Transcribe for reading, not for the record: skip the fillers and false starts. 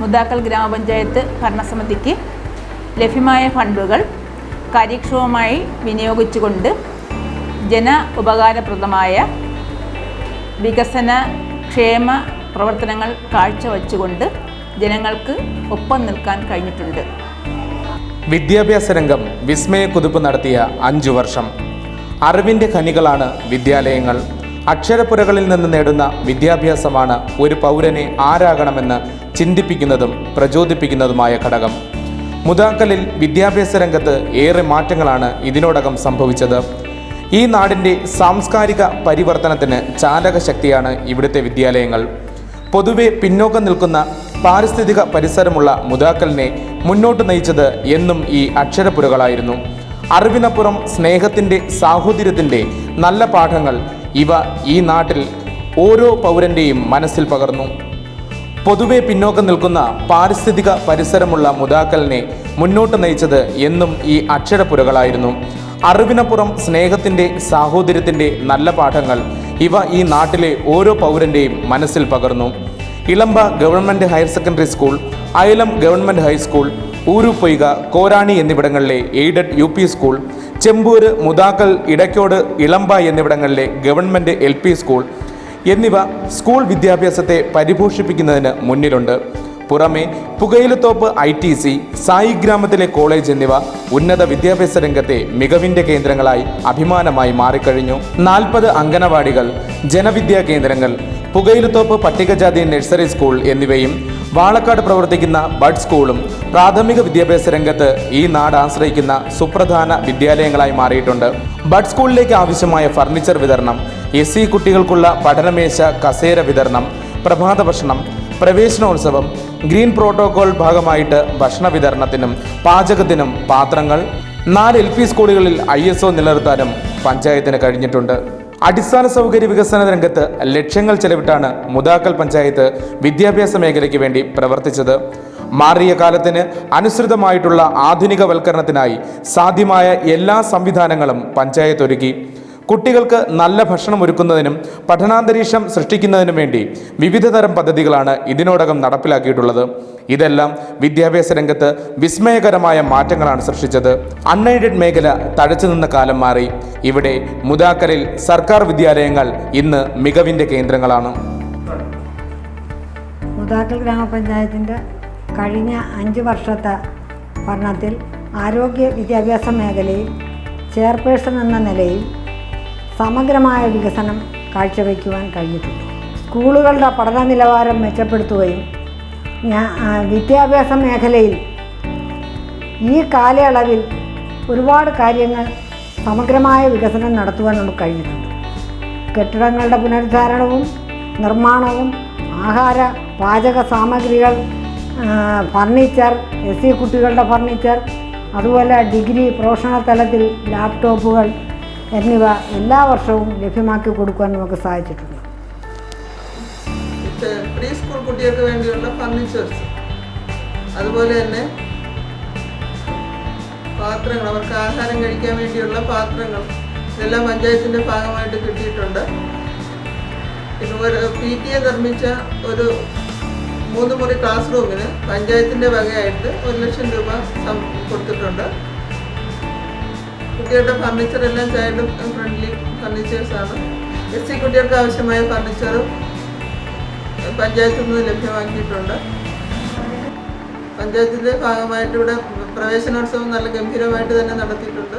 മുദാക്കൽ ഗ്രാമപഞ്ചായത്ത് ഭരണസമിതിക്ക് ലഭ്യമായ ഫണ്ടുകൾ കാര്യക്ഷമമായി വിനിയോഗിച്ചുകൊണ്ട് ജന ഉപകാരപ്രദമായ വികസന ക്ഷേമ പ്രവർത്തനങ്ങൾ കാഴ്ചവെച്ചുകൊണ്ട് ജനങ്ങൾക്ക് ഒപ്പം നിൽക്കാൻ കഴിഞ്ഞിട്ടുണ്ട്. വിദ്യാഭ്യാസ രംഗം വിസ്മയക്കുതിപ്പ് നടത്തിയ 5 വർഷം. അറിവിൻ്റെ ഖനികളാണ് വിദ്യാലയങ്ങൾ. അക്ഷരപ്പുരകളിൽ നിന്ന് നേടുന്ന വിദ്യാഭ്യാസമാണ് ഒരു പൗരനെ ആരാകണമെന്ന് ചിന്തിപ്പിക്കുന്നതും പ്രചോദിപ്പിക്കുന്നതുമായ ഘടകം. മുദാക്കലിൽ വിദ്യാഭ്യാസ രംഗത്ത് ഏറെ മാറ്റങ്ങളാണ് ഇതിനോടകം സംഭവിച്ചത്. ഈ നാടിൻ്റെ സാംസ്കാരിക പരിവർത്തനത്തിന് ചാലകശക്തിയാണ് ഇവിടുത്തെ വിദ്യാലയങ്ങൾ. പൊതുവെ പിന്നോക്കം നിൽക്കുന്ന പാരിസ്ഥിതിക പരിസരമുള്ള മുദാക്കലിനെ മുന്നോട്ട് നയിച്ചത് എന്നും ഈ അക്ഷരപ്പുരകളായിരുന്നു. അറിവിനപ്പുറം സ്നേഹത്തിൻ്റെ, സാഹോദര്യത്തിൻ്റെ നല്ല പാഠങ്ങൾ ഇവ ഈ നാട്ടിൽ ഓരോ പൗരൻ്റെയും മനസ്സിൽ പകർന്നു. പൊതുവെ പിന്നോക്കം നിൽക്കുന്ന പാരിസ്ഥിതിക പരിസരമുള്ള മുദാക്കലിനെ മുന്നോട്ട് നയിച്ചത് എന്നും ഈ അക്ഷരപ്പുരകളായിരുന്നു. അറിവിനപ്പുറം സ്നേഹത്തിൻ്റെ, സാഹോദര്യത്തിൻ്റെ നല്ല പാഠങ്ങൾ ഇവ ഈ നാട്ടിലെ ഓരോ പൗരൻ്റെയും മനസ്സിൽ പകർന്നു. Elampa government higher secondary school, Ayalam government high school, Oorupoika, Korani എന്നിവിടങ്ങളിലെ aided UP school, Chempoor, Mudakkal, Idaikode, Elampa എന്നിവിടങ്ങളിലെ ഗവൺമെൻറ് LP സ്കൂൾ എന്നിവ സ്കൂൾ വിദ്യാഭ്യാസത്തെ പരിപോഷിപ്പിക്കുന്നതിന് മുന്നിലുണ്ട്. പുറമെ പുകയിലത്തോപ്പ് ITC, സായി ഗ്രാമത്തിലെ കോളേജ് എന്നിവ ഉന്നത വിദ്യാഭ്യാസ രംഗത്തെ മികവിൻ്റെ കേന്ദ്രങ്ങളായി അഭിമാനമായി മാറിക്കഴിഞ്ഞു. 40 അംഗനവാടികൾ, ജനവിദ്യാ കേന്ദ്രങ്ങൾ, പുകയിലത്തോപ്പ് പട്ടികജാതി നഴ്സറി സ്കൂൾ എന്നിവയും വാളക്കാട് പ്രവർത്തിക്കുന്ന ബഡ് സ്കൂളും പ്രാഥമിക വിദ്യാഭ്യാസ രംഗത്ത് ഈ നാട് ആശ്രയിക്കുന്ന സുപ്രധാന വിദ്യാലയങ്ങളായി മാറിയിട്ടുണ്ട്. ബഡ് സ്കൂളിലേക്ക് ആവശ്യമായ ഫർണിച്ചർ വിതരണം, SC കുട്ടികൾക്കുള്ള പഠനമേശ, കസേര വിതരണം, പ്രഭാത ഭക്ഷണം, പ്രവേശനോത്സവം, ഗ്രീൻ പ്രോട്ടോകോൾ ഭാഗമായിട്ട് ഭക്ഷണ വിതരണത്തിനും പാചകത്തിനും പാത്രങ്ങൾ, 4 LP സ്കൂളുകളിൽ ISO നിലനിർത്താനും പഞ്ചായത്തിന് കഴിഞ്ഞിട്ടുണ്ട്. അടിസ്ഥാന സൗകര്യ വികസന രംഗത്ത് ലക്ഷങ്ങൾ ചെലവിട്ടാണ് മുദാക്കൽ പഞ്ചായത്ത് വിദ്യാഭ്യാസ മേഖലയ്ക്ക് വേണ്ടി പ്രവർത്തിച്ചത്. മാറിയ കാലത്തിന് അനുസൃതമായിട്ടുള്ള ആധുനികവൽക്കരണത്തിനായി സാധ്യമായ എല്ലാ സംവിധാനങ്ങളും പഞ്ചായത്ത് ഒരുക്കി. കുട്ടികൾക്ക് നല്ല ഭക്ഷണം ഒരുക്കുന്നതിനും പഠനാന്തരീക്ഷം സൃഷ്ടിക്കുന്നതിനും വേണ്ടി വിവിധ തരം പദ്ധതികളാണ് ഇതിനോടകം നടപ്പിലാക്കിയിട്ടുള്ളത്. ഇതെല്ലാം വിദ്യാഭ്യാസ രംഗത്ത് വിസ്മയകരമായ മാറ്റങ്ങളാണ് സൃഷ്ടിച്ചത്. അൺഎയ്ഡഡ് മേഖല തഴച്ചു നിന്ന കാലം മാറി. ഇവിടെ മുദാക്കലിൽ സർക്കാർ വിദ്യാലയങ്ങൾ ഇന്ന് മികവിൻ്റെ കേന്ദ്രങ്ങളാണ്. മുദാക്കൽ ഗ്രാമപഞ്ചായത്തിൻ്റെ കഴിഞ്ഞ 5 വർഷത്തെ ഭരണത്തിൽ ആരോഗ്യ വിദ്യാഭ്യാസ മേഖലയിൽ ചെയർപേഴ്സൺ എന്ന നിലയിൽ സമഗ്രമായ വികസനം കാഴ്ചവെക്കുവാൻ കഴിഞ്ഞിട്ടുണ്ട്. സ്കൂളുകളുടെ പഠന നിലവാരം മെച്ചപ്പെടുത്തുകയും വിദ്യാഭ്യാസ മേഖലയിൽ ഈ കാലയളവിൽ ഒരുപാട് കാര്യങ്ങൾ സമഗ്രമായ വികസനം നടത്തുവാൻ നമുക്ക് കഴിഞ്ഞിട്ടുണ്ട്. കെട്ടിടങ്ങളുടെ പുനരുദ്ധാരണവും നിർമ്മാണവും, ആഹാര പാചക സാമഗ്രികൾ, ഫർണിച്ചർ, SC കുട്ടികളുടെ ഫർണിച്ചർ, അതുപോലെ ഡിഗ്രി പ്രൊഫഷണൽ തലത്തിൽ ലാപ്ടോപ്പുകൾ എന്നിവ എല്ലാ വർഷവും ലഭ്യമാക്കി കൊടുക്കുവാൻ നമുക്ക് സാധിച്ചിട്ടുണ്ട്. പ്രീ സ്കൂൾ കുട്ടികൾക്ക് വേണ്ടിയുള്ള ഫർണിച്ചേഴ്സ്, അതുപോലെ തന്നെ പാത്രങ്ങൾ, അവർക്ക് ആഹാരം കഴിക്കാൻ വേണ്ടിയുള്ള പാത്രങ്ങൾ ഇതെല്ലാം പഞ്ചായത്തിൻ്റെ ഭാഗമായിട്ട് കിട്ടിയിട്ടുണ്ട്. പിന്നെ ഒരു PTA നിർമ്മിച്ച ഒരു 3 മുറി ക്ലാസ് റൂമിന് പഞ്ചായത്തിൻ്റെ വകയായിട്ട് 1 ലക്ഷം രൂപ കൊടുത്തിട്ടുണ്ട്. കുട്ടികളുടെ ഫർണിച്ചർ എല്ലാം ചൈൽഡ് ഫ്രണ്ട്ലി ഫർണിച്ചേഴ്സാണ്. SC കുട്ടികൾക്ക് ആവശ്യമായ ഫർണിച്ചറും പഞ്ചായത്തിൽ നിന്ന് ലഭ്യമാക്കിയിട്ടുണ്ട്. പഞ്ചായത്തിൻ്റെ ഭാഗമായിട്ട് ഇവിടെ പ്രവേശനോത്സവം നല്ല ഗംഭീരമായിട്ട് തന്നെ നടത്തിയിട്ടുണ്ട്.